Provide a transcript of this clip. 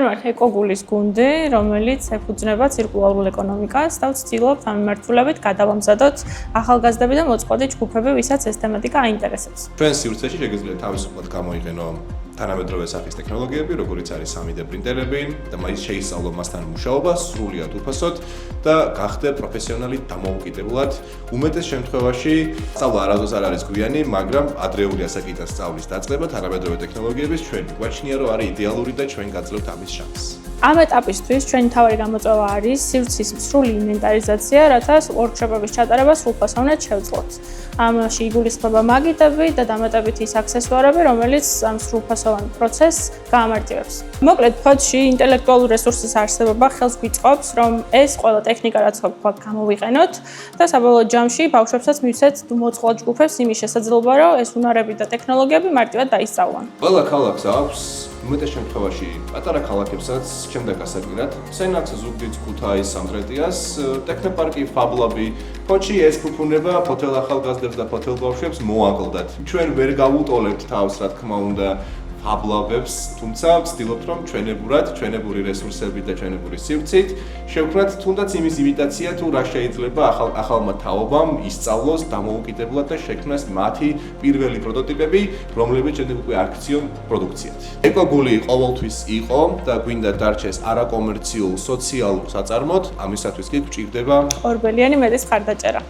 გავამართე ეკოგულის გუნდი, რომელიც ეფუძნება ცირკულარულ ეკონომიკას და ვცდილობთ ამ მიმართულებით გადავამზადოთ ახალგაზრდები და მოწყვლადი ჯგუფები, ვისაც ეს თემატიკა აინტერესებს. ჩვენ სივრცეში შეგიძლიათ თავისუფლად გამოიყენო თანამედროვე სახის ტექნოლოგიები, როგორც არის 3D პრინტერები და ის შეისწავლო მასთან მუშაობა სრულიად უფასოდ და გახდე პროფესიონალი დამოუკიდებლად. უმეტეს შემთხვევაში სწავლა არასდროს არ არის გვიანი, მაგრამ ადრეული ასაკიდან სწავლის დაწყება თანამედროვე ტექნოლოგიების ჩვენ გვაჩნია, რომ არის იდეალური და ჩვენ გაძლევთ ამის შანსს. ამ ეტაპისთვის ჩვენი მთავარი გამოწვევა არის სივრცის სრული ინვენტარიზაცია, რათა ვორქშოპების ჩატარება სრულფასოვნად შევძლოთ. ამაში იგულისხმება მაგიდები და დამატებითი ის აქსესუარები, რომელიც ამ სრულფასოვან პროცესს გაამარტივებს. მოკლედ, ფოდში ინტელექტუალური რესურსის არსებობა ხელს გვიწყობს, რომ ეს ყველა ტექნიკა, რაც გვაქვს, გამოვიყენოთ და საბოლოო ჯამში ბავშვებსაც მივცეთ მოწყვლად ჯგუფებს იმის შესაძლებლობა, რომ ეს უნარები და ტექნოლოგიები მარტივად დაისწავლონ. ყველა ქალაქს აქვს უმეტეს შემთხვევაში პატარა ქალაქებსაც შემდეგ ასაკვირად სენაკს, ზუგდიდს, ქუთაისს, სამტრედიას, ტექნოპარკი, ფაბლაბი, ფოჩი ეს ფუფუნება ფოთელ ახალგაზრდებს და ფოთელ ბავშვებს მოაკლდათ. ჩვენ ვერ გავუტოლებთ თავს, რა თქმა უნდა, ფაბლაბებს, თუმცა ვცდილობთ, რომ ჩვენებური რესურსებით და ჩვენებური სივრცით შევქმნათ თუნდაც იმის იმიტაცია, თუ რა შეიძლება ახალმა თაობამ ისწავლოს დამოუკიდებლად და შექმნას მათი პირველი პროტოტიპები, რომლებიც შემდეგ უკვე აქციონ პროდუქციად. ეკოგული ყოველთვის იყო და გვინდა დარჩეს არაკომერციულ სოციალურ საწარმოდ, ამისათვის კი გვჭირდება ორბელიანი მედის ხარდაჭერა.